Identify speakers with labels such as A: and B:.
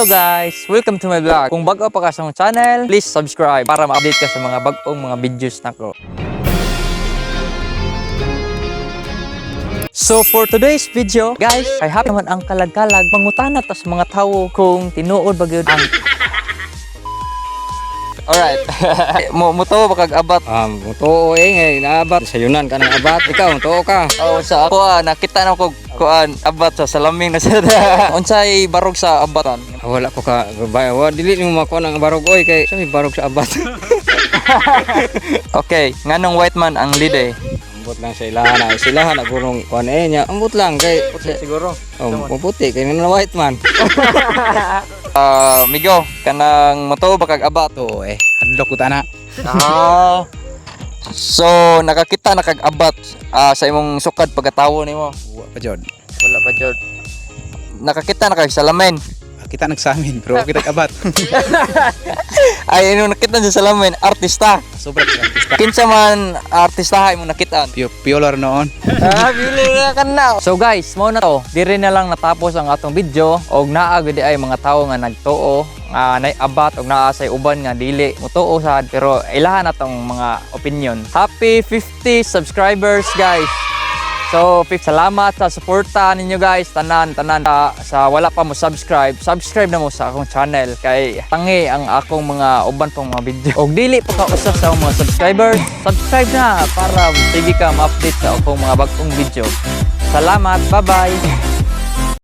A: Hello guys! Welcome to my vlog. Kung bago pa ka sa channel, please subscribe para ma-update ka sa mga bagong mga videos na ko. So for today's video, guys, ay happy naman ang kalag-kalag mangutana ta sa mga tao kung tinuod ba gyud ang Alright. Muto ba kag abat?
B: Muto ngay naabat sa yunan ka ng abat. Ikaw muto ka.
A: Oh, sa ako nakita na ko kuan abat sa salaming na sa unsay barog sa abatan.
B: Wala ko ka wa dili mo makuha ng barog oy kay sa barog sa abat.
A: Okay, nganong white man ang lead eh?
B: Ambot lang sa ilahan na silahan na gurong kuan nya. Ambot lang kay
A: Siguro.
B: puputi kay na white man.
A: Migo, kanang moto ba kag abat?
B: To hadlok ko tana.
A: So nakakita na kag abat sa imong sukad pagkatawo nimo.
B: Wa pa jud.
A: Wala pa jud. Nakakita na kag salamin.
B: Kita nagsamin pero kita abat.
A: Ay ino nakita sa salamin artista.
B: Sobra sa artista.
A: Kinsa man artista imong nakitaan?
B: Piolor noon.
A: Bili na ka na. So guys, mo na to. Diri na lang natapos ang atong video og naa gid ay mga tawo nga nagtuo nga naiabat og naa say uban nga dili mutuo sad pero ilahan natong mga opinion. Happy 50 subscribers guys. So, salamat sa suporta ninyo guys, tanan sa wala pa mo subscribe na mo sa akong channel kay tangi ang akong mga uban pang mga video. Og dili pa ka usab sa mga subscribers, subscribe na para sige ka ma-update sa akong mga bagong video. Salamat, bye-bye.